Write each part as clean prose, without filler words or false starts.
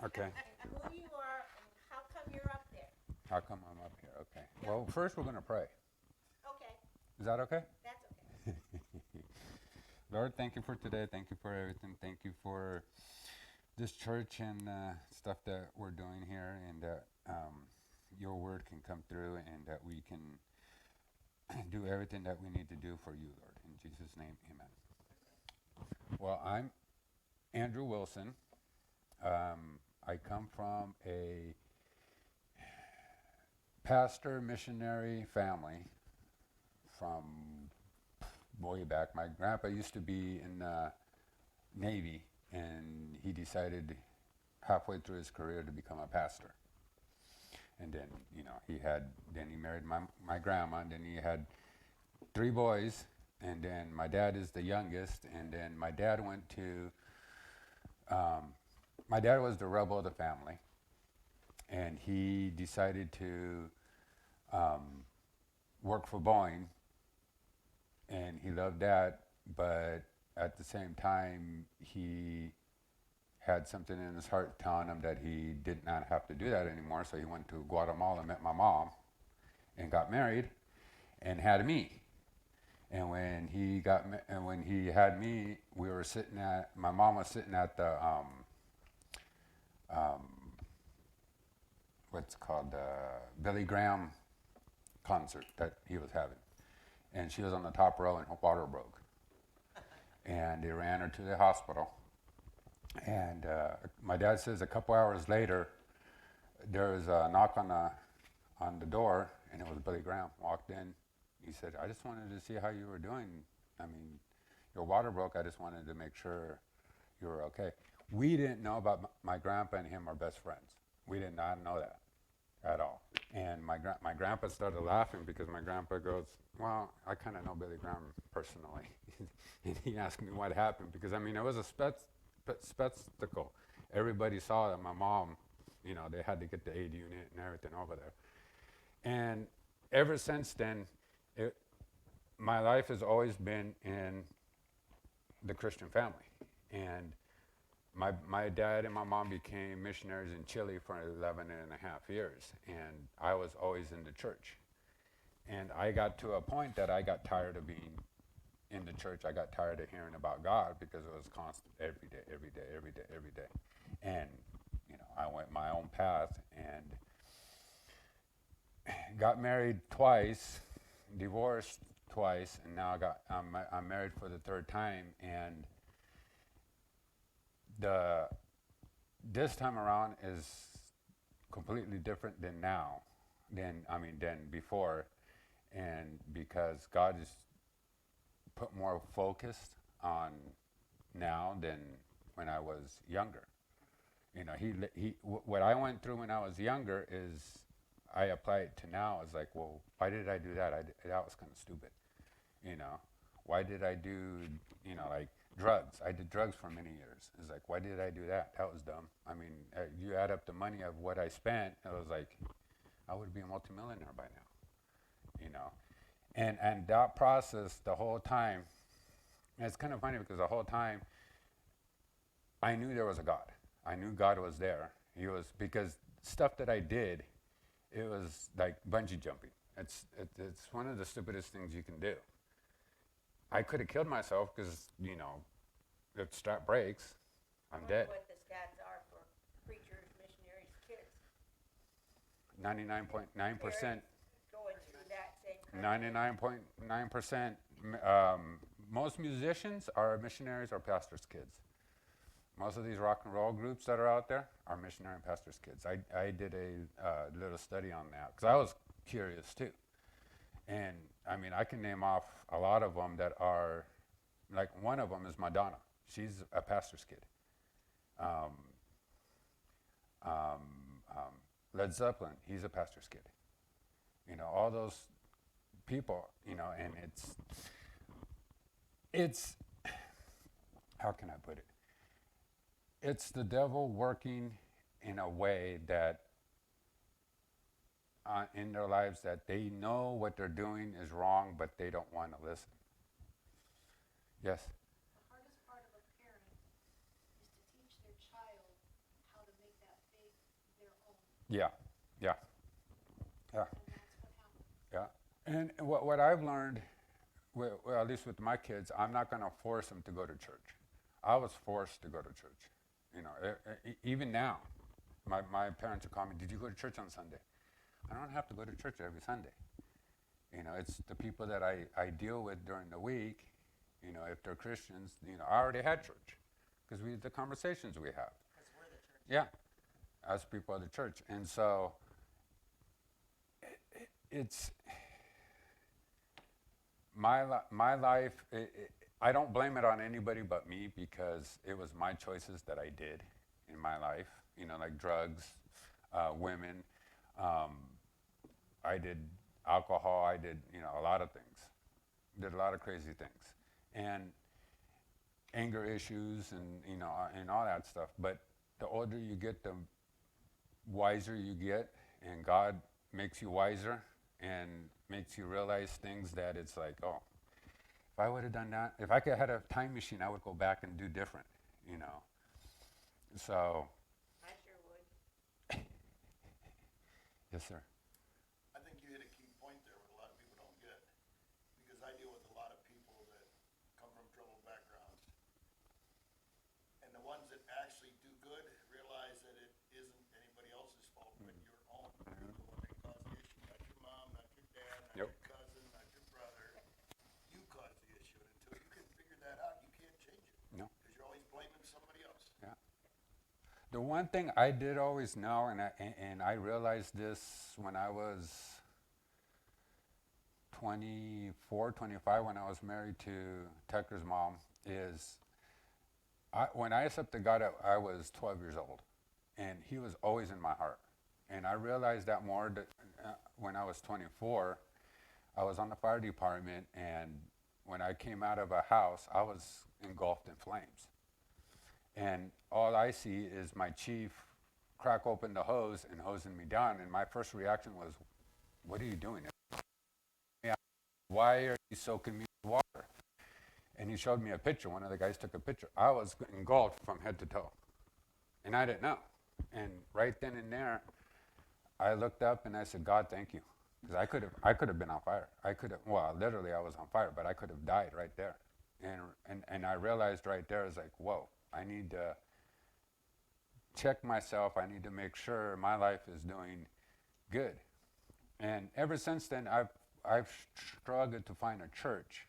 Okay. and who you are and how come you're up there. How come I'm up here? Okay. Yep. Well, first we're going to pray. Okay, Is that okay? that's okay. Lord, thank you for today. Thank you for everything. Thank you for this church and stuff that we're doing here, and that your word can come through, and that we can do everything that we need to do for you, Lord. In Jesus' name, amen. Well, I'm Andrew Wilson. I come from a pastor missionary family from way back. My grandpa used to be in the Navy, and he decided halfway through his career to become a pastor. And then, then he married my grandma, and then he had three boys, and then my dad is the youngest, and then my dad was the rebel of the family, and he decided to work for Boeing, and he loved that, but at the same time, he had something in his heart telling him that he did not have to do that anymore. So he went to Guatemala, met my mom, and got married, and had me. And when he had me, we were sitting at my mom was sitting at the um, what's called the Billy Graham concert that he was having, and she was on the top row, and her water broke, and they ran her to the hospital. And my dad says a couple hours later, there was a knock on the door, and it was Billy Graham. Walked in. He said, "I just wanted to see how you were doing. I mean, your water broke. I just wanted to make sure you were okay." We didn't know about my grandpa and him are best friends. We did not know that at all. And my grandpa started laughing because my grandpa goes, "Well, I kind of know Billy Graham personally." And he asked me what happened because, I mean, it was a spectacle. Everybody saw that my mom, they had to get the aid unit and everything over there. And ever since then, it, my life has always been in the Christian family. And my dad and my mom became missionaries in Chile for 11 and a half years. And I was always in the church. And I got to a point that I got tired of being in the church. I got tired of hearing about God because it was constant every day, every day, every day, every day. And, I went my own path and got married twice, divorced twice, and now I'm married for the third time. And the this time around is completely different than now, than before, and because God has put more focus on now than when I was younger. What I went through when I was younger is I apply it to now. It's like, well, why did I do that? That was kind of stupid. You know, why did I do, like drugs? I did drugs for many years. It's like, why did I do that? That was dumb. I mean, you add up the money of what I spent, it was like, I would be a multimillionaire by now. And that process the whole time, and it's kind of funny because the whole time I knew there was a God. I knew God was there. He was, because stuff that I did, it was like bungee jumping. It's one of the stupidest things you can do. I could have killed myself because, if the strap breaks, I I'm wonder dead. what the stats are for preachers, missionaries, kids. 99.9%, Parents going through that same kind of thing. 99.9%. Most musicians are missionaries or pastors' kids. Most of these rock and roll groups that are out there are missionary and pastors' kids. I did a little study on that because I was curious too. And I mean, I can name off a lot of them that are, like one of them is Madonna. She's a pastor's kid. Um, um, um, Led Zeppelin, he's a pastor's kid. All those people, and it's, how can I put it? It's the devil working in a way that in their lives that they know what they're doing is wrong, but they don't want to listen. Yes. The hardest part of a parent is to teach their child how to make that Yeah, yeah, yeah, And that's what happened. yeah. And what I've learned, well, at least with my kids, I'm not going to force them to go to church. I was forced to go to church. You know, even now, my parents will call me, "Did you go to church on Sunday?" I don't have to go to church every Sunday. You know, it's the people that I deal with during the week. You know, if they're Christians, you know, I already had church because the conversations we have. Because we're the church. Yeah, as people of the church, and so it's my life. I don't blame it on anybody but me because it was my choices that I did in my life. You know, like drugs, women. Um, I did alcohol. I did, you know, a lot of things. Did a lot of crazy things, and anger issues, and you know, and all that stuff. But the older you get, the wiser you get, and God makes you wiser and makes you realize things that it's like, oh, if I would have done that, if I could have had a time machine, I would go back and do different, you know. So, I sure would. yes, sir. I think you hit a key point there what a lot of people don't get, because I deal with a lot of people that come from troubled backgrounds. And the ones that actually do good realize that it isn't anybody else's fault but your own. You're the one that caused the issue, not your mom, not your dad, not Yep. your cousin, not your brother. You caused the issue, and until you can figure that out, you can't change it. No. Because you're always blaming somebody else. Yeah. The one thing I did always know, and I realized this when I was 24, 25, when I was married to Tucker's mom, is when I accepted God, I was 12 years old, and He was always in my heart. And I realized that more when I was 24. I was on the fire department, and when I came out of a house, I was engulfed in flames. And all I see is my chief crack open the hose and hosing me down. And my first reaction was, "What are you doing? Why are you soaking me with water?" And he showed me a picture. One of the guys took a picture. I was engulfed from head to toe, and I didn't know. And right then and there, I looked up and I said, "God, thank you," because I could have been on fire. I could have, well, literally, I was on fire, but I could have died right there. And I realized right there, is like, whoa, I need to check myself. I need to make sure my life is doing good. And ever since then, I've struggled to find a church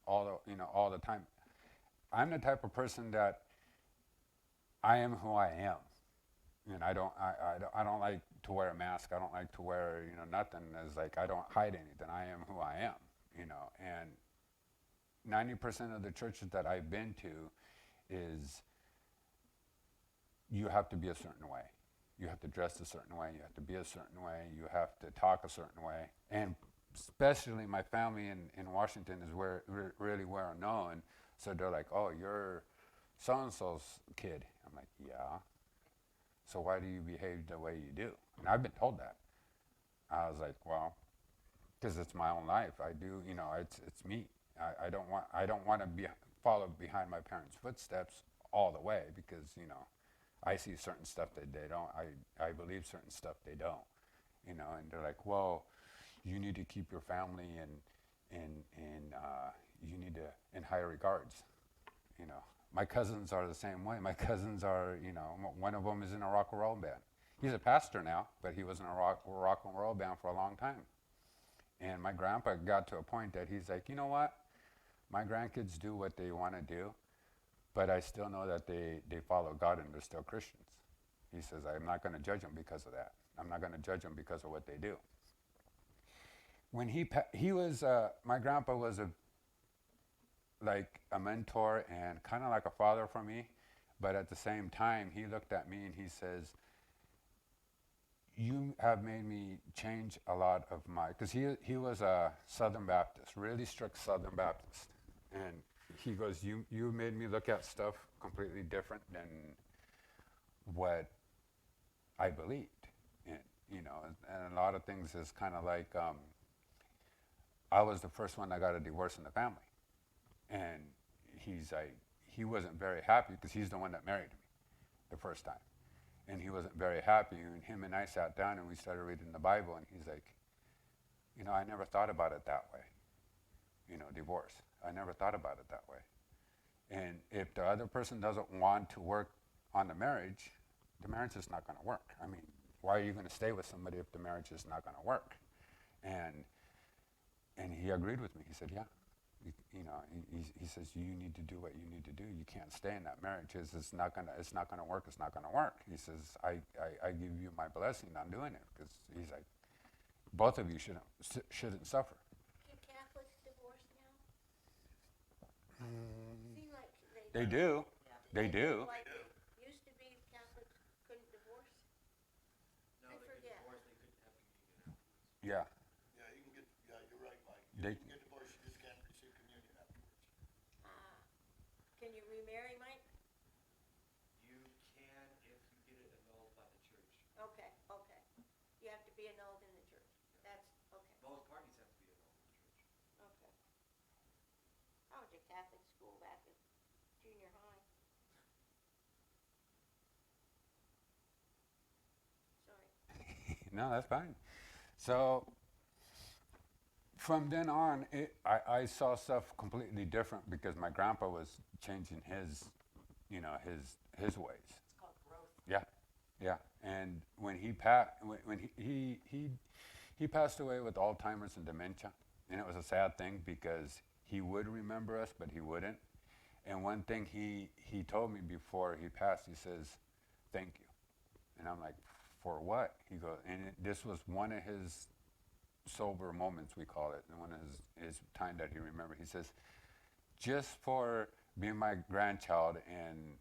all the time. I'm the type of person that I am who I am, and I don't like to wear a mask. I don't like to wear nothing. As like, I don't hide anything. I am who I am, and 90% of the churches that I've been to is you have to be a certain way. You have to dress a certain way. You have to be a certain way. You have to talk a certain way. And especially my family in Washington is really well known. So they're like, "Oh, you're so-and-so's kid." I'm like, "Yeah. So why do you behave the way you do?" And I've been told that. I was like, "Well, because it's my own life. I do, it's me. I don't want to follow behind my parents' footsteps all the way because I see certain stuff that they don't. I believe certain stuff they don't, And they're like, "Well, you need to keep your family and you need to in higher regards." My cousins are the same way. My cousins are, one of them is in a rock and roll band. He's a pastor now, but he was in a rock and roll band for a long time. And my grandpa got to a point that he's like, "You know what? My grandkids do what they want to do, but I still know that they follow God and they're still Christians." He says, "I'm not going to judge them because of that. I'm not going to judge them because of what they do." When he was, my grandpa was like a mentor and kind of like a father for me, but at the same time, he looked at me and he says, "You have made me change a lot of because he was a Southern Baptist, really strict Southern Baptist. And he goes, you made me look at stuff completely different than what I believed in, and a lot of things is kind of like, I was the first one that got a divorce in the family. And he's like, he wasn't very happy because he's the one that married me the first time. And he wasn't very happy. And him and I sat down and we started reading the Bible. And he's like, I never thought about it that way. Divorce. I never thought about it that way. And if the other person doesn't want to work on the marriage is not going to work. I mean, why are you going to stay with somebody if the marriage is not going to work? And he agreed with me. He said, yeah. He says, you need to do what you need to do. You can't stay in that marriage. It's not gonna work. It's not gonna work. He says, I give you my blessing on doing it, because he's like, both of you shouldn't suffer. Do Catholics divorce now? Seem like They do. They do. Like it used to be Catholics couldn't divorce? No, I they could forget. divorce, they couldn't have communion afterwards. Yeah. Yeah, you can get, yeah, you're right, Mike. They- You can get divorced, you just can't receive communion afterwards. Ah. Can you remarry, Mike? You can if you get it annulled by the church. Okay. You have to be annulled in the church. That's, okay. Both parties have to be annulled in the church. Okay. I went to Catholic school back in junior high. Sorry. No, that's fine. So from then on, I saw stuff completely different, because my grandpa was changing his ways. It's called growth. Yeah. And when he passed away with Alzheimer's and dementia, and it was a sad thing, because he would remember us, but he wouldn't. And one thing he told me before he passed, he says, "Thank you." And I'm like, "For what?" He goes, and this was one of his sober moments, we call it, and one of his time that he remembered. He says, "Just for being my grandchild and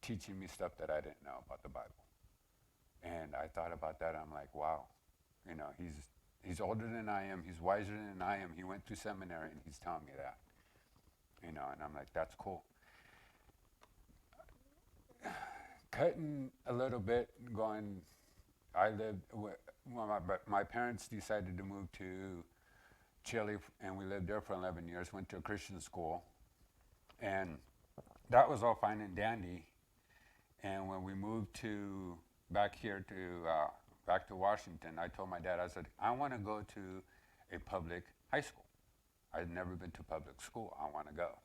teaching me stuff that I didn't know about the Bible." And I thought about that. I'm like, wow, he's older than I am. He's wiser than I am. He went through seminary, and he's telling me that. And I'm like, that's cool. Cutting a little bit, going, my parents decided to move to Chile, and we lived there for 11 years, went to a Christian school. And that was all fine and dandy. And when we moved back to Washington, I told my dad, I said, I want to go to a public high school. I'd never been to public school. I want to go.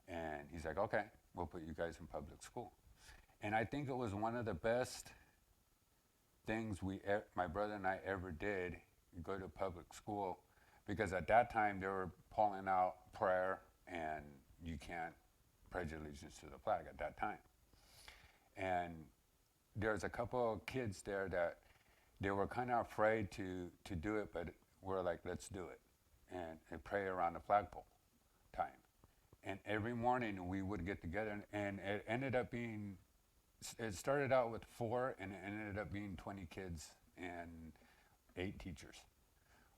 And he's like, okay, we'll put you guys in public school. And I think it was one of the best things my brother and I ever did, go to public school, because at that time they were pulling out prayer, and you can't pledge allegiance to the flag at that time. And there's a couple of kids there that they were kind of afraid to do it, but we're like, let's do it, and pray around the flagpole time. And every morning we would get together, and it started out with 4, and it ended up being 20 kids and 8 teachers.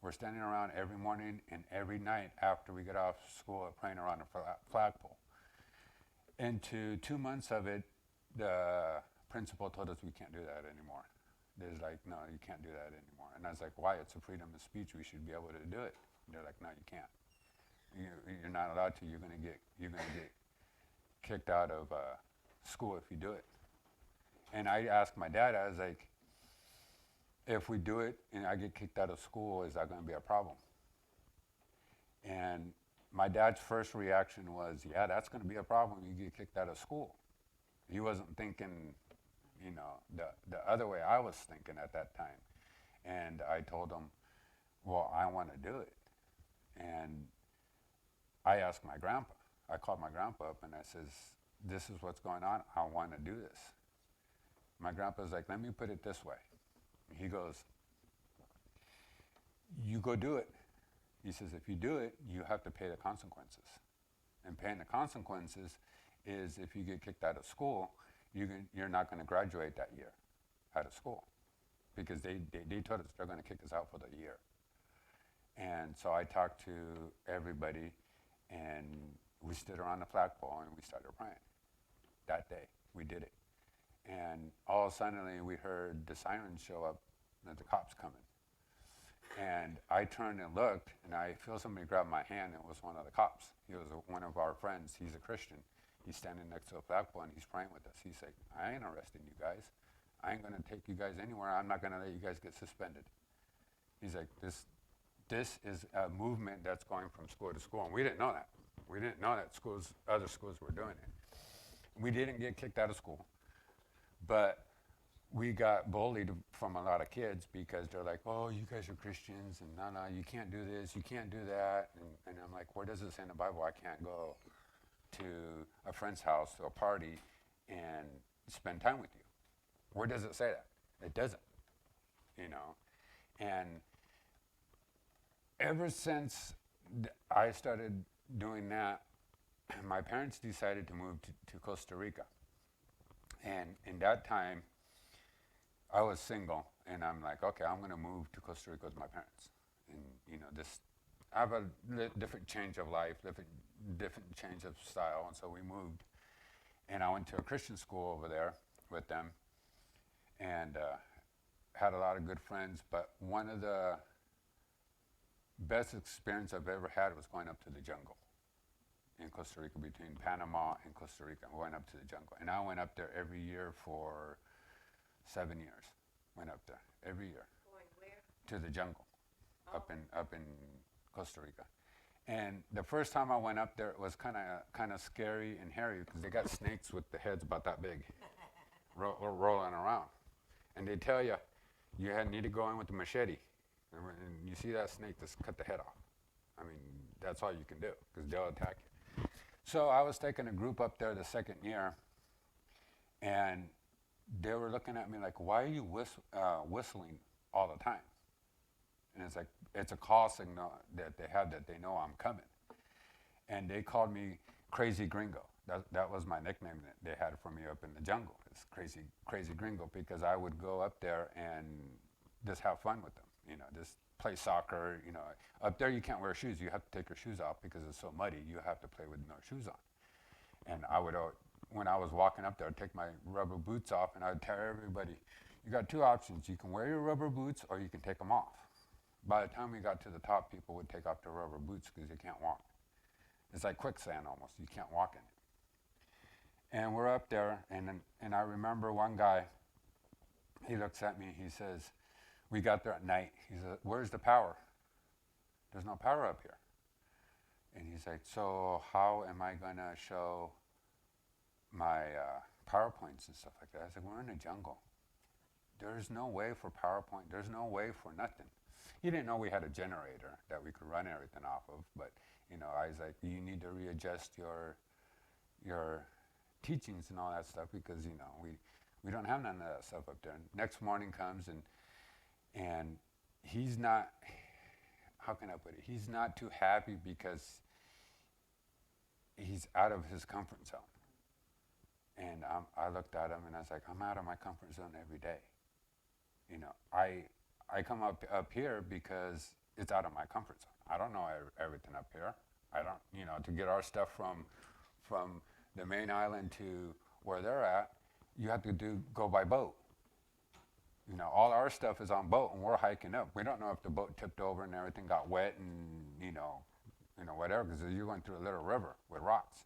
We're standing around every morning and every night after we get off school praying around a flagpole. Into 2 months of it, the principal told us we can't do that anymore. They're like, no, you can't do that anymore. And I was like, why? It's a freedom of speech. We should be able to do it. And they're like, no, you can't. You're not allowed to. You're gonna get kicked out of school if you do it. And I asked my dad, I was like, if we do it and I get kicked out of school, is that going to be a problem? And my dad's first reaction was, yeah, that's going to be a problem. You get kicked out of school. He wasn't thinking, the other way I was thinking at that time. And I told him, well, I want to do it. And I asked my grandpa. I called my grandpa up and I says, this is what's going on. I want to do this. My grandpa's like, let me put it this way. He goes, you go do it. He says, if you do it, you have to pay the consequences. And paying the consequences is if you get kicked out of school, you're not going to graduate that year out of school, because they told us they're going to kick us out for the year. And so I talked to everybody, and we stood around the flagpole and we started praying. That day, we did it. And all suddenly we heard the sirens show up, and the cops coming. And I turned and looked, and I feel somebody grab my hand, and it was one of the cops. He was one of our friends. He's a Christian. He's standing next to a flagpole, and he's praying with us. He's like, I ain't arresting you guys. I ain't gonna take you guys anywhere. I'm not gonna let you guys get suspended. He's like, this is a movement that's going from school to school. And we didn't know that. We didn't know that other schools were doing it. We didn't get kicked out of school, but we got bullied from a lot of kids because they're like, oh, you guys are Christians, and no, you can't do this, you can't do that. And I'm like, where does it say in the Bible I can't go to a friend's house, to a party, and spend time with you? Where does it say that? It doesn't, you know. And ever since I started doing that, my parents decided to move to Costa Rica. And in that time, I was single, and I'm like, okay, I'm going to move to Costa Rica with my parents. And, you know, I have a different change of life, different change of style, and so we moved. And I went to a Christian school over there with them, and had a lot of good friends, but one of the best experience I've ever had was going up to the jungle in Costa Rica, between Panama and Costa Rica, going up to the jungle. And I went up there every year for 7 years. Went up there every year. Going where? To the jungle, Oh. up in Costa Rica. And the first time I went up there, it was kind of scary and hairy because they got snakes with the heads about that big, rolling around. And they tell you, need to go in with a machete. And you see that snake, just cut the head off. I mean, that's all you can do because they'll attack you. So I was taking a group up there the second year, and they were looking at me like, why are you whistling all the time? And it's like, it's a call signal that they have that they know I'm coming. And they called me Crazy Gringo. That was my nickname that they had for me up in the jungle. It's Crazy Gringo, because I would go up there and just have fun with them. You know, just play soccer. You know, up there you can't wear shoes. You have to take your shoes off because it's so muddy. You have to play with no shoes on. And I would, when I was walking up there, I'd take my rubber boots off, and I would tell everybody, you got two options. You can wear your rubber boots or you can take them off. By the time we got to the top, people would take off their rubber boots because they can't walk. It's like quicksand almost. You can't walk in it. And we're up there, and I remember one guy, he looks at me, he says, we got there at night. He said, where's the power? There's no power up here. And he's like, so how am I going to show my PowerPoints and stuff like that? I said, we're in the jungle. There's no way for PowerPoint. There's no way for nothing. He didn't know we had a generator that we could run everything off of, but you know, I was like, you need to readjust your teachings and all that stuff, because you know we don't have none of that stuff up there. And next morning comes, and he's not, how can I put it? He's not too happy because he's out of his comfort zone. And I looked at him and I was like, I'm out of my comfort zone every day. You know, I come up here because it's out of my comfort zone. I don't know everything up here. I don't, you know, to get our stuff from the main island to where they're at, you have to go by boat. You know, all our stuff is on boat, and we're hiking up. We don't know if the boat tipped over and everything got wet and you know whatever, because you're going through a little river with rocks.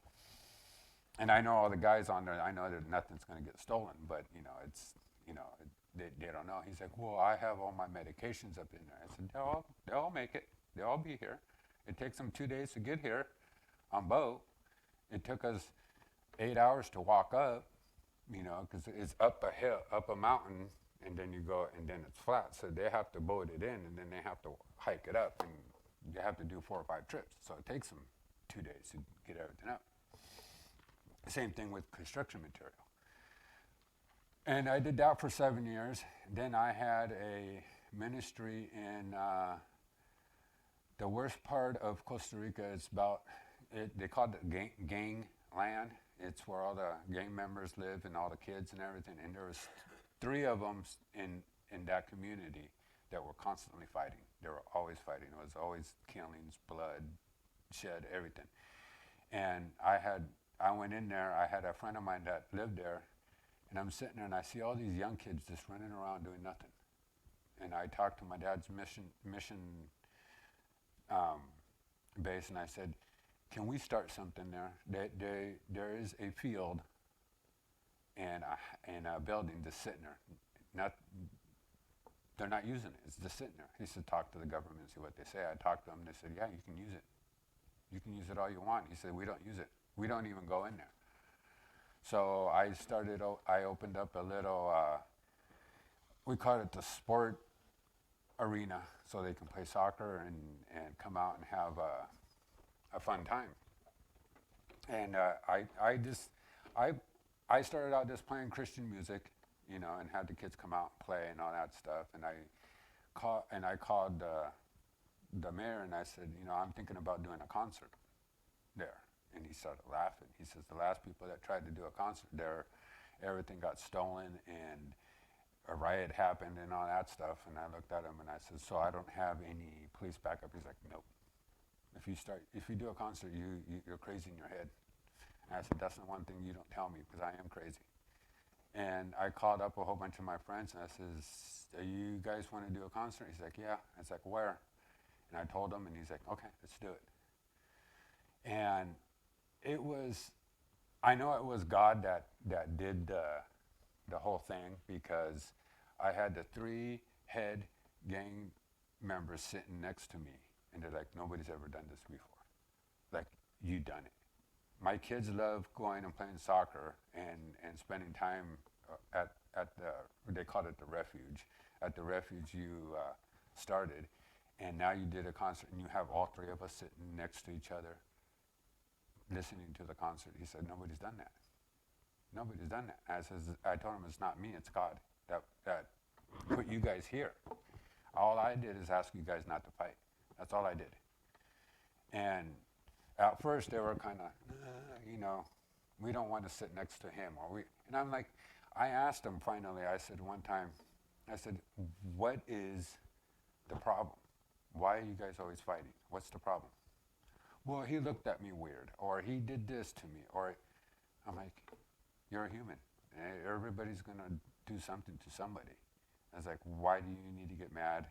And I know all the guys on there. I know that nothing's going to get stolen, but you know, it's they don't know. He's like, well, I have all my medications up in there. I said, they'll all make it. They'll all be here. It takes them 2 days to get here on boat. It took us 8 hours to walk up, you know, because it's up a hill, up a mountain, and then you go, and then it's flat. So they have to boat it in, and then they have to hike it up, and you have to do 4 or 5 trips. So it takes them 2 days to get everything up. Same thing with construction material. And I did that for 7 years. Then I had a ministry in the worst part of Costa Rica. It's about, they call it gang land. It's where all the gang members live and all the kids and everything. And there was 3 of them in that community that were constantly fighting. They were always fighting. It was always killings, blood, shed, everything. And I went in there. I had a friend of mine that lived there. And I'm sitting there and I see all these young kids just running around doing nothing. And I talked to my dad's mission base, and I said, can we start something there? There is a field in a building just sitting there. Not, they're not using it. It's just sitting there. He said, talk to the government and see what they say. I talked to them. They said, yeah, you can use it. You can use it all you want. He said, we don't use it. We don't even go in there. So I opened up a little, we call it the sport arena, so they can play soccer and come out and have a fun time. And I started out just playing Christian music, you know, and had the kids come out and play and all that stuff. And I called the mayor and I said, you know, I'm thinking about doing a concert there. And he started laughing. He says, the last people that tried to do a concert there, everything got stolen and a riot happened and all that stuff. And I looked at him and I said, so I don't have any police backup? He's like, nope. If you do a concert, you're crazy in your head. And I said, that's the one thing you don't tell me, because I am crazy. And I called up a whole bunch of my friends and I says, do you guys want to do a concert? He's like, yeah. I was like, where? And I told him and he's like, okay, let's do it. And I know it was God that did the whole thing, because I had the 3 head gang members sitting next to me, and they're like, nobody's ever done this before. Like, you done it. My kids love going and playing soccer and spending time at the, they called it the refuge, at the refuge you started, and now you did a concert and you have all 3 of us sitting next to each other listening to the concert. He said, nobody's done that. Nobody's done that. I told him, it's not me, it's God that put you guys here. All I did is ask you guys not to fight. That's all I did. And at first they were kind of, you know, we don't want to sit next to him. And I'm like, I asked him finally, I said one time, I said, what is the problem? Why are you guys always fighting? What's the problem? Well, he looked at me weird, or he did this to me, or I'm like, you're a human. Everybody's going to do something to somebody. I was like, why do you need to get mad?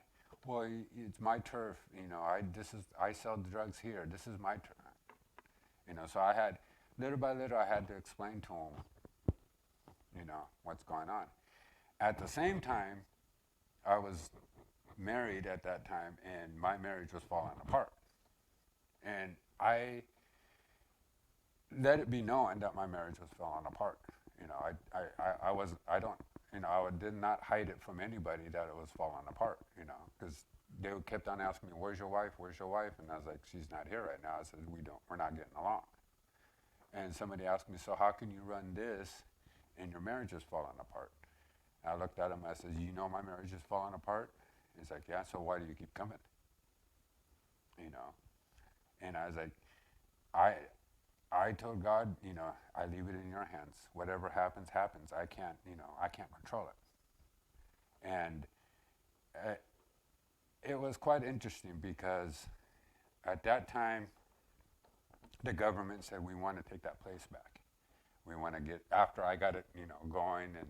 Well, it's my turf, you know, I sell drugs here. This is my turf. You know, so I had, little by little, I had to explain to him, you know, what's going on. At the same time, I was married at that time, and my marriage was falling apart. And I let it be known that my marriage was falling apart. You know, I did not hide it from anybody that it was falling apart, you know, because they kept on asking me, where's your wife? Where's your wife? And I was like, she's not here right now. I said, we're not getting along. And somebody asked me, so how can you run this and your marriage is falling apart? And I looked at him, I said, you know my marriage is falling apart? He's like, yeah, so why do you keep coming? You know? And I was like, I told God, you know, I leave it in your hands. Whatever happens, happens. I can't control it. And it was quite interesting, because at that time, the government said, we want to take that place back. We want to get, after I got it, you know, going, and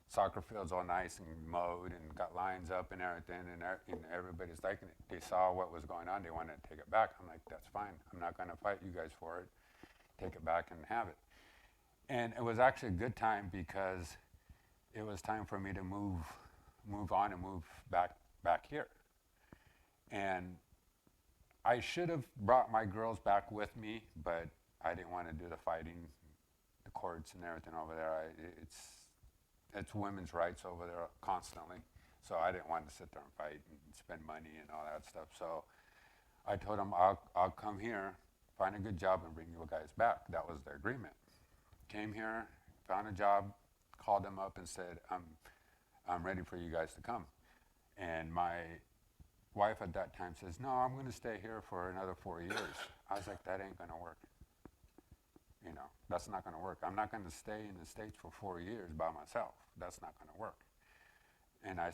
soccer fields all nice and mowed and got lines up and everything, and everybody's liking it. They saw what was going on. They wanted to take it back. I'm like, that's fine. I'm not going to fight you guys for it. Take it back and have it. And it was actually a good time, because it was time for me to move on and move back here. And I should have brought my girls back with me, but I didn't want to do the fighting, the courts and everything over there. It's women's rights over there constantly. So I didn't want to sit there and fight and spend money and all that stuff. So I told them, I'll come here, find a good job, and bring you guys back. That was the agreement. Came here, found a job, called them up and said, I'm ready for you guys to come. And my wife at that time says, no, I'm going to stay here for another 4 years. I was like, that ain't going to work. You know, that's not going to work. I'm not going to stay in the States for 4 years by myself. That's not going to work. And I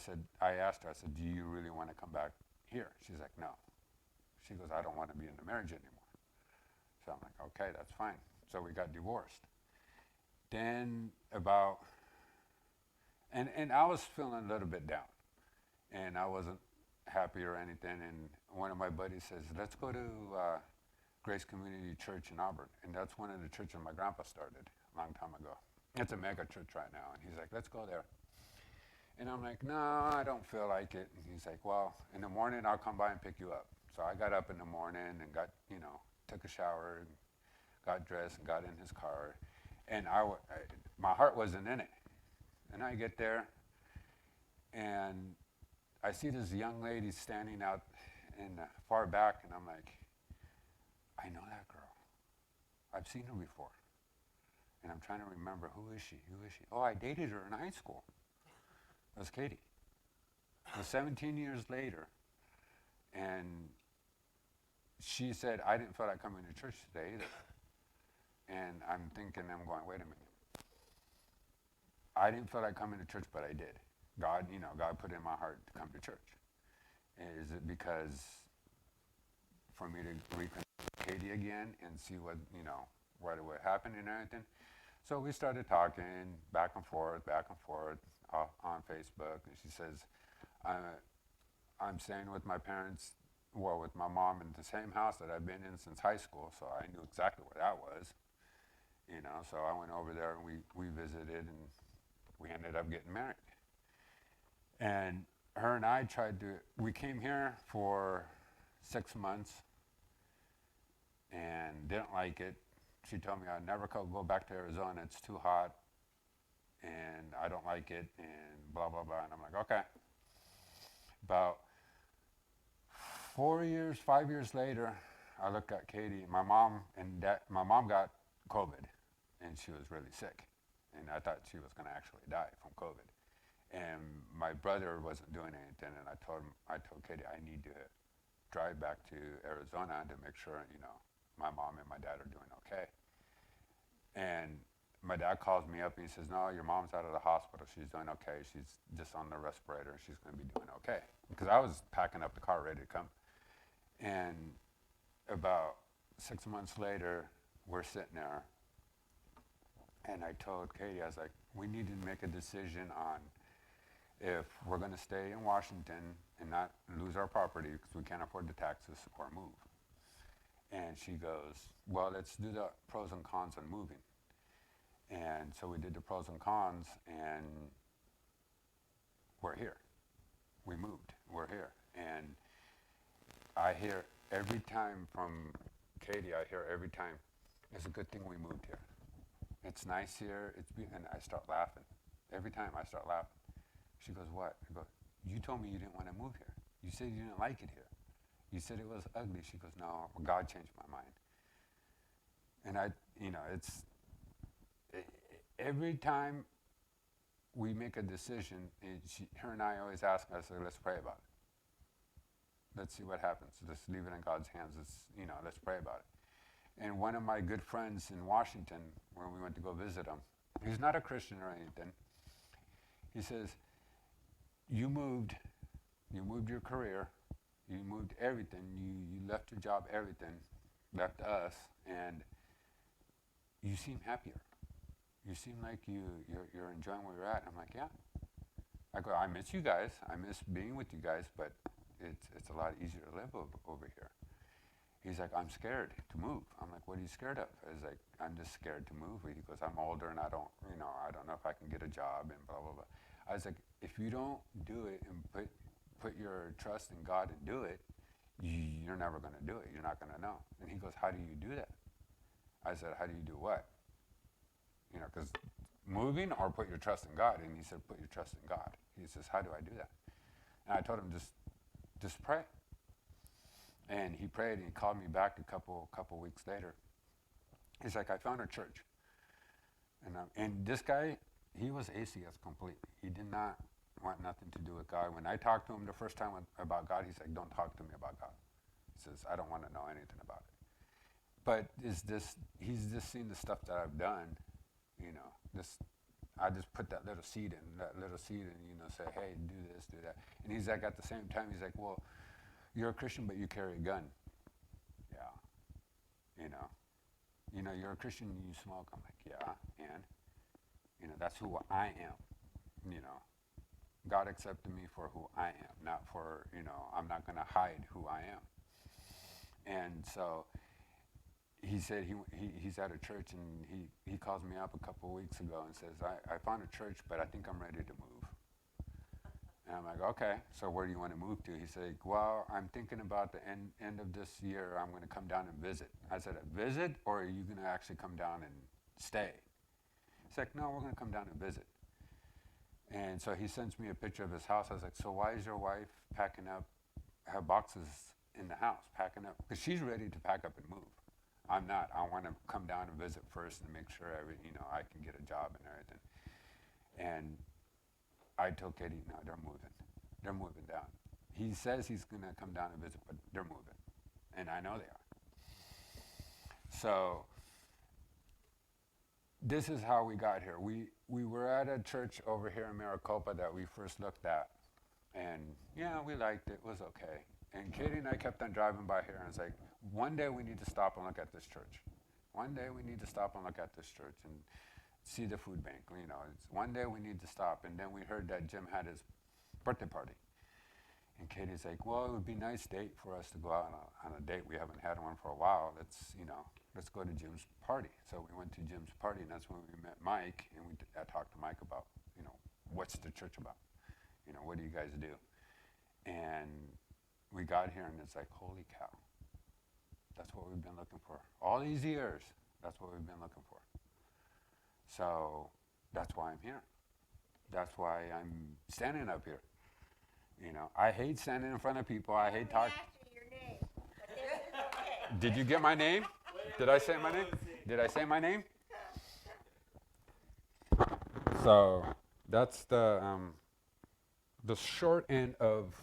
asked her, I said, do you really want to come back here? She's like, no. She goes, I don't want to be in the marriage anymore. So I'm like, okay, that's fine. So we got divorced. Then and I was feeling a little bit down. And I wasn't happy or anything. And one of my buddies says, let's go to Grace Community Church in Auburn. And that's one of the churches my grandpa started a long time ago. It's a mega church right now. And he's like, let's go there. And I'm like, no, I don't feel like it. And he's like, well, in the morning I'll come by and pick you up. So I got up in the morning and got, took a shower, and got dressed and got in his car. And my heart wasn't in it. And I get there and I see this young lady standing out in the far back, and I'm like, I know that girl. I've seen her before. And I'm trying to remember, who is she? Who is she? Oh, I dated her in high school. It was Katie. It was 17 years later. And she said, I didn't feel like coming to church today either. And I'm going, wait a minute. I didn't feel like coming to church, but I did. God put in my heart to come to church. Is it because for me to reconnect with Katie again and see what would happen and everything? So we started talking back and forth on Facebook. And she says, I'm staying with my parents, with my mom in the same house that I've been in since high school. So I knew exactly where that was. So I went over there and we visited, and we ended up getting married. And her and I we came here for 6 months and didn't like it. She told me I'd never go back to Arizona. It's too hot and I don't like it and blah, blah, blah. And I'm like, okay. About 5 years later, I look at Katie. My mom got COVID and she was really sick. And I thought she was going to actually die from COVID. And my brother wasn't doing anything, and I told Katie, I need to drive back to Arizona to make sure, my mom and my dad are doing okay. And my dad calls me up and he says, no, your mom's out of the hospital. She's doing okay. She's just on the respirator and she's going to be doing okay. Because I was packing up the car ready to come. And about 6 months later, we're sitting there. And I told Katie, I was like, we need to make a decision on if we're going to stay in Washington and not lose our property because we can't afford the taxes, or move. And she goes, well, let's do the pros and cons on moving. And so we did the pros and cons, and we're here. We moved. We're here. And I hear every time from Katie, it's a good thing we moved here. It's nice here. And I start laughing. Every time I start laughing. She goes, what? I go, you told me you didn't want to move here. You said you didn't like it here. You said it was ugly. She goes, no, God changed my mind. And every time we make a decision, her and I always ask us, let's pray about it. Let's see what happens. Let's leave it in God's hands. Let's pray about it. And one of my good friends in Washington, when we went to go visit him, he's not a Christian or anything. He says, you moved your career, you moved everything, you left your job, everything, left us, and you seem happier. You seem like you're enjoying where you're at. I'm like, yeah. I go, I miss you guys. I miss being with you guys, but it's a lot easier to live over here. He's like, I'm scared to move. I'm like, what are you scared of? I was like, I'm just scared to move. He goes, I'm older and I don't know if I can get a job and blah, blah, blah. I was like, if you don't do it and put your trust in God and do it, you're never going to do it. You're not going to know. And he goes, how do you do that? I said, how do you do what? Because moving or put your trust in God. And he said, put your trust in God. He says, how do I do that? And I told him, just pray. And he prayed and he called me back a couple weeks later. He's like, I found a church. And this guy, he was atheist completely. He did not want nothing to do with God. When I talked to him the first time about God, he's like, don't talk to me about God. He says, I don't want to know anything about it. But he's just seen the stuff that I've done, I just put that little seed in, say, hey, do this, do that. And he's like, at the same time, he's like, well, you're a Christian, but you carry a gun. Yeah. You're a Christian and you smoke. I'm like, yeah, and? That's who I am, God accepted me for who I am, not for, I'm not going to hide who I am. And so he said he's at a church, and he calls me up a couple of weeks ago and says, I found a church, but I think I'm ready to move. And I'm like, okay, so where do you want to move to? He's like, well, I'm thinking about the end of this year, I'm going to come down and visit. I said, a visit, or are you going to actually come down and stay? He's like, no, we're going to come down and visit. And so he sends me a picture of his house. I was like, so why is your wife packing up her boxes in the house, packing up? Because she's ready to pack up and move. I'm not. I want to come down and visit first and make sure I can get a job and everything. And I told Katie, no, they're moving. They're moving down. He says he's going to come down and visit, but they're moving. And I know they are. So this is how we got here. We were at a church over here in Maricopa that we first looked at. And yeah, we liked it. It was okay. And Katie and I kept on driving by here, and it's like, one day we need to stop and look at this church. One day we need to stop and look at this church and see the food bank. One day we need to stop. And then we heard that Jim had his birthday party. And Katie's like, well, it would be a nice date for us to go out on a date. We haven't had one for a while. Let's go to Jim's party. So we went to Jim's party, and that's when we met Mike. And I talked to Mike about, what's the church about? What do you guys do? And we got here, and it's like, holy cow. That's what we've been looking for. All these years, that's what we've been looking for. So that's why I'm here. That's why I'm standing up here. I hate standing in front of people. I hate talking. Your name, but this is okay. Did you get my name? Did I say my name? Did I say my name? So that's the short end of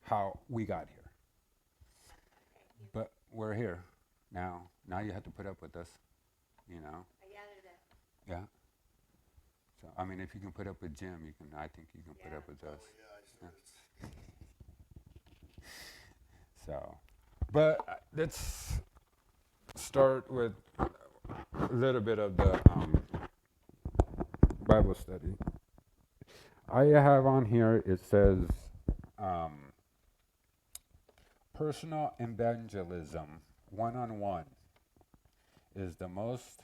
how we got here. But we're here now. Now you have to put up with us, I gathered that. Yeah. So if you can put up with Jim, I think you can put up with us. Yeah, So, but let's start with a little bit of the Bible study. I have on here, it says personal evangelism, one-on-one, is the most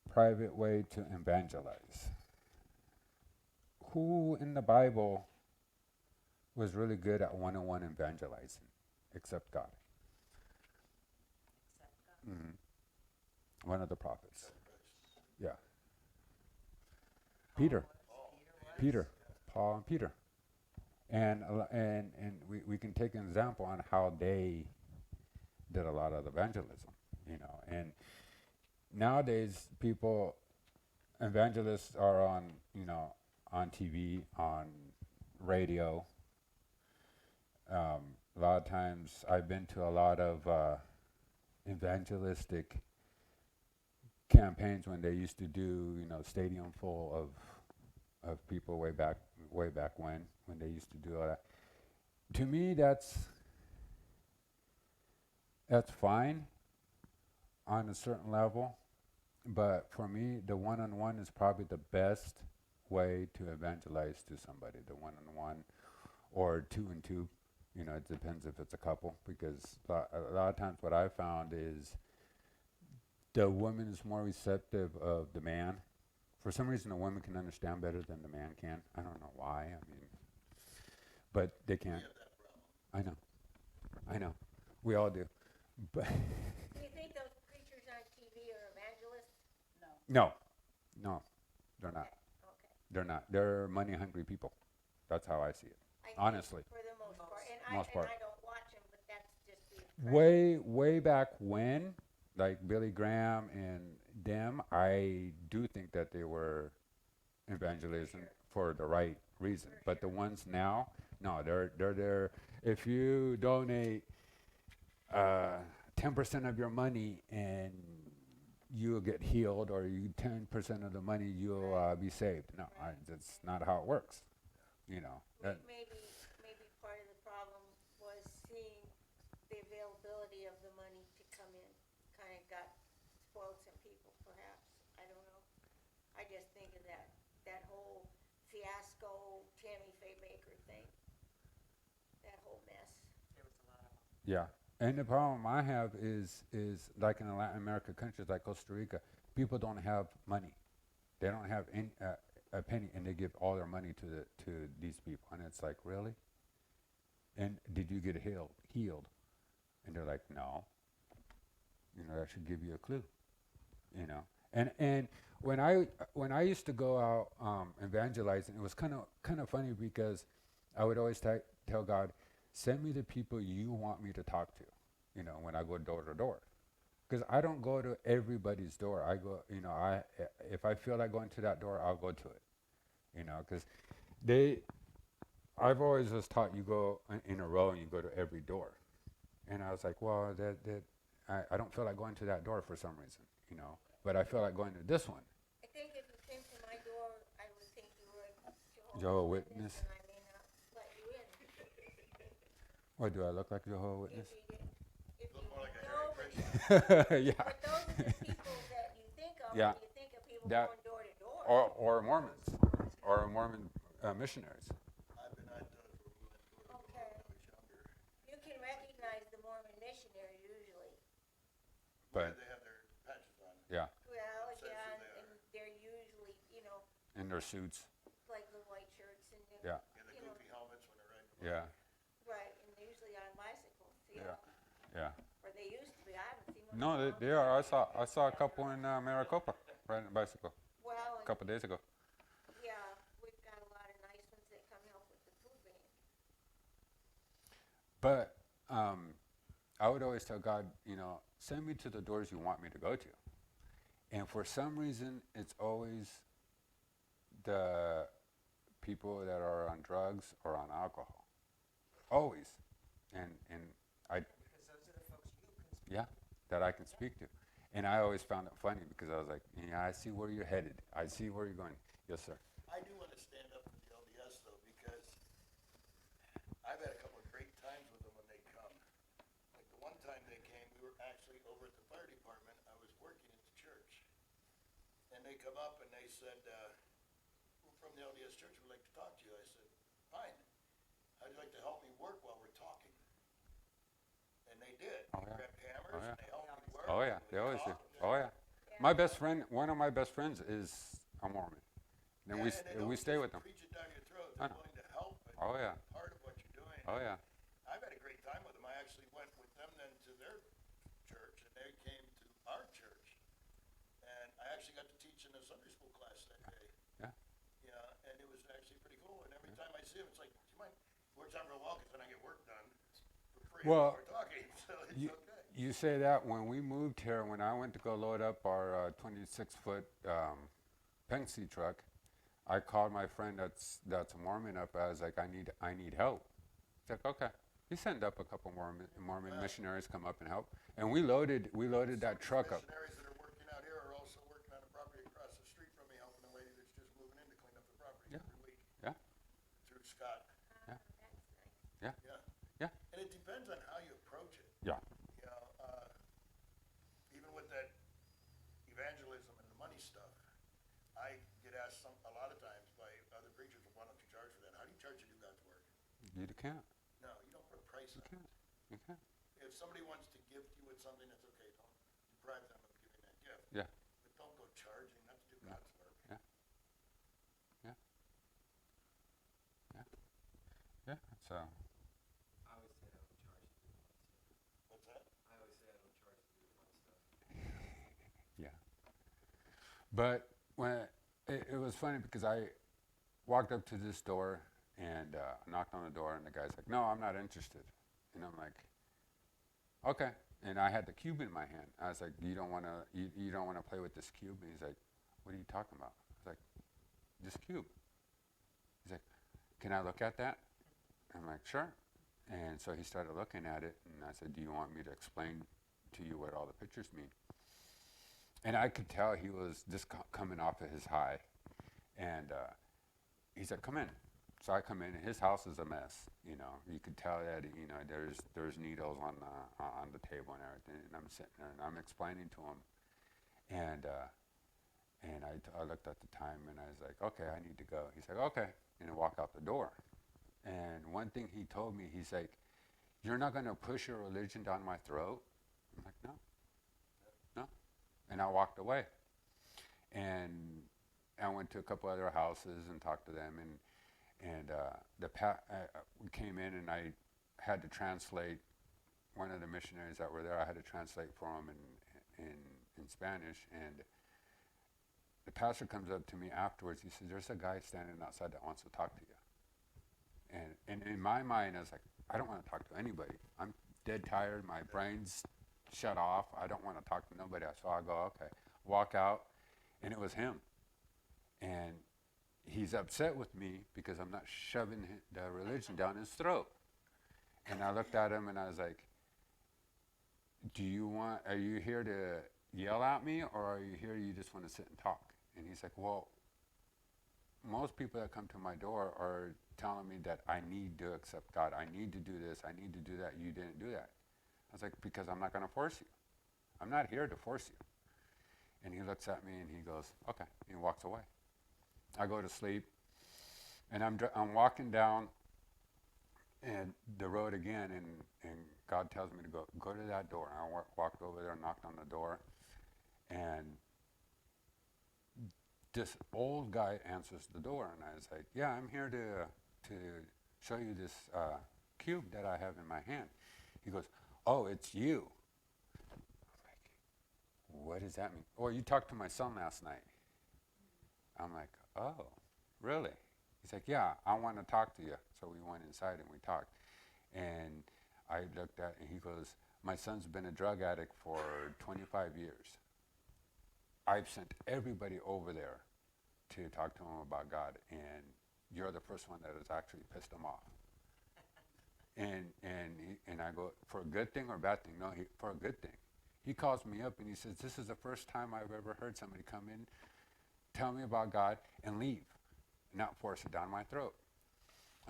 private way to evangelize. Who in the Bible was really good at one-on-one evangelizing except God? One of the prophets. Yeah. Peter, Paul and Peter. And we can take an example on how they did a lot of evangelism, and nowadays evangelists are on TV, on radio. A lot of times I've been to a lot of evangelistic campaigns when they used to do, stadium full of people way back when they used to do all that. To me, that's fine on a certain level, but for me, the one-on-one is probably the best way to evangelize to somebody, the one-on-one or two and two. It depends if it's a couple, because a lot of times what I found is the woman is more receptive of the man. For some reason, a woman can understand better than the man can. I don't know why. But they can. I know. We all do. But Do you think those preachers on TV are evangelists? No. No, they're not. Okay. They're not. They're money-hungry people. That's how I see it. Honestly. For the most part. Most part. And I don't watch them, but that's just the impression. Way back when, like Billy Graham and them, I do think that they were evangelism for the right reason. But the ones now, no, they're there. If you donate 10% of your money and you'll get healed, or 10% of the money you'll be saved. No, that's not how it works. Maybe part of the problem was seeing the availability of the money to come in. Kind of got spoiled some people, perhaps. I don't know. I just think of that whole fiasco Tammy Faye Baker thing. That whole mess. There was a lot of them. Yeah, And the problem I have is like in the Latin America countries like Costa Rica, people don't have money. They don't have a penny, and they give all their money to these people, and it's like, really? And did you get healed? And they're like, no. That should give you a clue. And when I used to go out evangelizing, it was kind of funny because I would always tell God, send me the people you want me to talk to. When I go door to door, because I don't go to everybody's door. I go, if I feel like going to that door, I'll go to it. Because I've always was taught you go in a row and you go to every door, and I was like, well, I don't feel like going to that door for some reason, but I feel like going to this one. I think if you came to my door, I would think you were a Jehovah's Witness. and I may not let you in. What do I look like, Jehovah's Witness? If Look you more like a know, Hare Krishna. Yeah. but those are the people that you think of Yeah. when you think of people That- going door to door. Or Mormons, or Mormon missionaries. I've been at those where we went door to door when Okay. I was younger. You can recognize the Mormon missionary usually. But They have their patches on. yeah, Well, Says who yeah, they are. and they're usually, in their suits. like the white shirts and the, Yeah, Yeah, the you know, goofy helmets when they're riding the bike. yeah, right, and they're usually on bicycles, yeah, yeah. or they used to be. I haven't seen one. No, in a long they are. time. I saw a couple in Maricopa riding a bicycle Well, a couple days ago. yeah, we've got a lot of nice ones that come help with the food bank. But I would always tell God, send me to the doors you want me to go to. And for some reason, it's always the people that are on drugs or on alcohol. Always. And I, Because those are the folks you can speak. yeah, that I can speak to. And I always found it funny because I was like, yeah, I see where you're headed. I see where you're going. Yes, sir. I do want to stand up for the LDS though, because I've had a couple of great times with them when they come. Like the one time they came, we were actually over at the fire department. I was working at the church. And they come up and they said, we're from the LDS church, we'd like to talk to you. I said, fine. How'd you like to help me work while we're talking? And they did. Oh, They yeah. grabbed hammers Oh, yeah. and they helped me work. Oh, yeah, and they we always do. talked and Oh, yeah. My best friend, one of my best friends is a Mormon. And Yeah, and they we don't stay just with them. preach it down your throat. I They're know. willing to help and Oh, yeah. be part of what you're doing. Oh, yeah. I've had a great time with them. I actually went with them then to their church, and they came to our church. And I actually got to teach in a Sunday school class that day. Yeah. Yeah, and it was actually pretty cool. And every time I see them, it's like, do you mind? Works out real well because then I get work done for free Well, while we're talking. So it's You, okay. you say that when we moved here, when I went to go load up our 26-foot Penske truck, I called my friend that's a Mormon up. I was like, I need help. He's like, okay. He sent up a couple Mormon missionaries come up and help, and we loaded that truck up. Missionaries that are working out here are also working on a property across the street from me, helping a lady that's just moving in to clean up the property Yeah. every week Yeah, through Scott. Yeah. That's nice. yeah, Yeah. yeah, And it depends on how you approach it. yeah, You know, even with that evangelism and the money stuff, I get asked a lot of times by other preachers, well, why don't you charge for that? How do you charge to do God's work? You can't. No, you don't put a price You on it. can't. You can't. If somebody wants to gift you with something, that's okay. Don't deprive them of giving that gift. Yeah. But don't go charging not to do Yeah. God's work. Yeah. Yeah. Yeah. Yeah. So. I always say I don't charge to do fun stuff. What's that? I always say I don't charge to do fun stuff. Yeah. But when it was funny because I walked up to this door and knocked on the door, and the guy's like, "No, I'm not interested." And I'm like, "Okay." And I had the cube in my hand. I was like, "You don't want to play with this cube?" And he's like, "What are you talking about?" I was like, "This cube." He's like, "Can I look at that?" I'm like, "Sure." And so he started looking at it, and I said, "Do you want me to explain to you what all the pictures mean?" And I could tell he was just coming off of his high. And he said, "Come in." So I come in, and his house is a mess. You could tell that there's needles on the table and everything. And I'm sitting there and I'm explaining to him, and I looked at the time and I was like, "Okay, I need to go." He's like, "Okay," and I walk out the door. And one thing he told me, he's like, you're not going to push your religion down my throat? I'm like, no, no. And I walked away. And I went to a couple other houses and talked to them. And we came in, and I had to translate. One of the missionaries that were there, I had to translate for him in Spanish. And the pastor comes up to me afterwards. He says, there's a guy standing outside that wants to talk to you. And in my mind, I was like, I don't want to talk to anybody. I'm dead tired. My brain's shut off. I don't want to talk to nobody. So I go, okay. Walk out, and it was him. And he's upset with me because I'm not shoving the religion down his throat. And I looked at him, and I was like, are you here to yell at me, or are you here, you just want to sit and talk? And he's like, well, most people that come to my door are telling me that I need to accept God. I need to do this. I need to do that. You didn't do that. I was like, because I'm not going to force you. I'm not here to force you. And he looks at me, and he goes, okay. And he walks away. I go to sleep, and I'm walking down and the road again, and God tells me to go to that door. And I walked over there and knocked on the door, and this old guy answers the door, and I was like, yeah, I'm here to show you this cube that I have in my hand. He goes, oh, it's you. I'm like, what does that mean? Oh, you talked to my son last night. I'm like, oh, really? He's like, yeah, I want to talk to you. So we went inside and we talked. And I looked at, and he goes, my son's been a drug addict for 25 years. I've sent everybody over there to talk to him about God, and you're the first one that has actually pissed him off. And I go, for a good thing or a bad thing? No, for a good thing. He calls me up and he says, this is the first time I've ever heard somebody come in, tell me about God, and leave, not force it down my throat.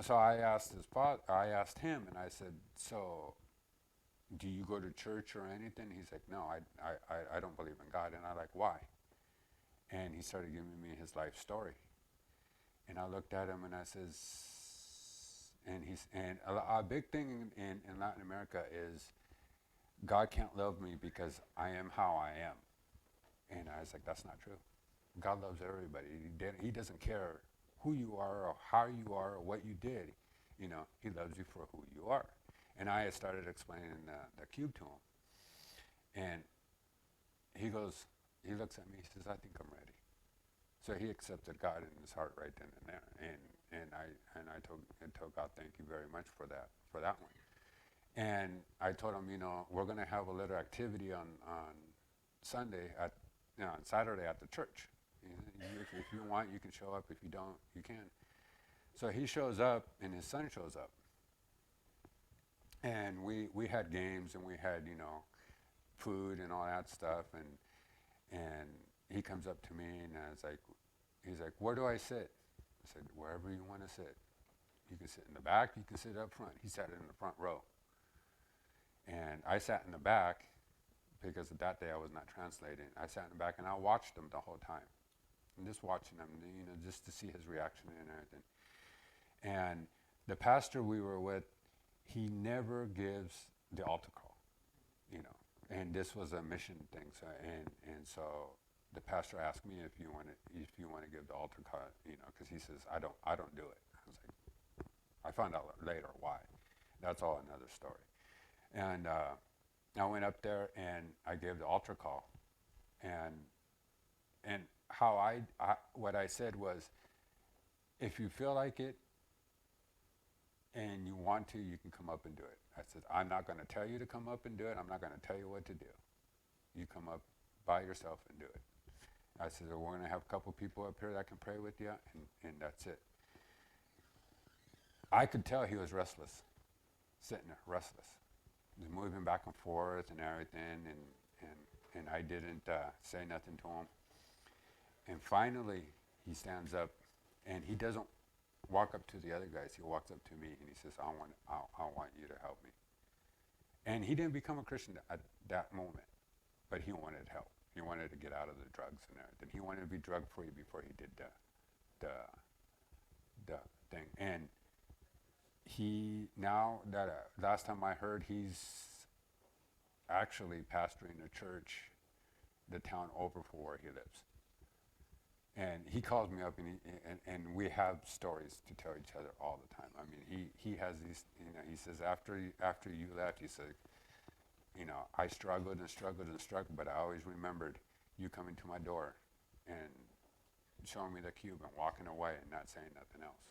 So I asked him, and I said, so do you go to church or anything? He's like, no, I don't believe in God. And I'm like, why? And he started giving me his life story. And I looked at him, and I says, and a big thing in Latin America is God can't love me because I am how I am. And I was like, that's not true. God loves everybody. He doesn't care who you are or how you are or what you did. You know, he loves you for who you are. And I started explaining the cube to him. And he looks at me, he says, I think I'm ready. So he accepted God in his heart right then and there. And I told God, thank you very much for that one. And I told him, you know, we're going to have a little activity on Sunday on Saturday at the church. If you want, you can show up. If you don't, you can. So he shows up, and his son shows up. And we had games, and we had, you know, food and all that stuff. And he comes up to me, and he's like, where do I sit? I said, wherever you want to sit. You can sit in the back, you can sit up front. He sat in the front row. And I sat in the back because that day I was not translating. I sat in the back, and I watched him the whole time. I'm just watching him, you know, just to see his reaction and everything. And the pastor we were with, he never gives the altar call, you know. And this was a mission thing. So and so the pastor asked me if you want to give the altar call, you know, because he says I don't do it. I was like, I found out later why. That's all another story. And I went up there and I gave the altar call, and how what I said was, if you feel like it and you want to, you can come up and do it. I said, I'm not going to tell you to come up and do it. I'm not going to tell you what to do. You come up by yourself and do it. I said, we're going to have a couple people up here that can pray with you, and that's it. I could tell he was restless, sitting there, restless. He was moving back and forth and everything, and I didn't say nothing to him. And finally, he stands up, and he doesn't walk up to the other guys. He walks up to me, and he says, I want you to help me. And he didn't become a Christian at that moment, but he wanted help. He wanted to get out of the drugs and everything. He wanted to be drug-free before he did the thing. And he now that last time I heard, he's actually pastoring a church the town over for where he lives. And he calls me up, and we have stories to tell each other all the time. I mean, he has these, he says, after you left, he said, I struggled and struggled and struggled, but I always remembered you coming to my door and showing me the cube and walking away and not saying nothing else.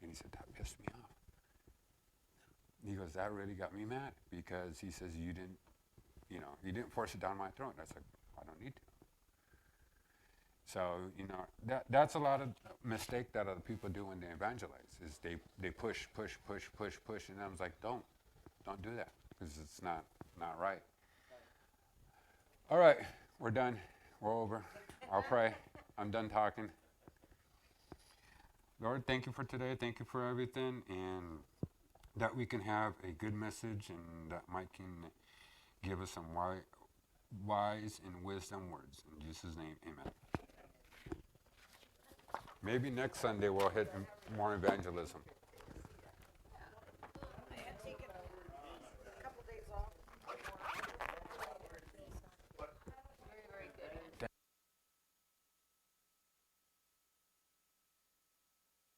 And he said, that pissed me off. He goes, that really got me mad, because he says, you didn't force it down my throat. I was like, I don't need to. So, that's a lot of mistake that other people do when they evangelize, is they push, and I was like, don't do that, because it's not right. All right, we're done. We're over. I'll pray. I'm done talking. Lord, thank you for today. Thank you for everything, and that we can have a good message, and that Mike can give us some wise and wisdom words. In Jesus' name, amen. Maybe next Sunday we'll hit more evangelism.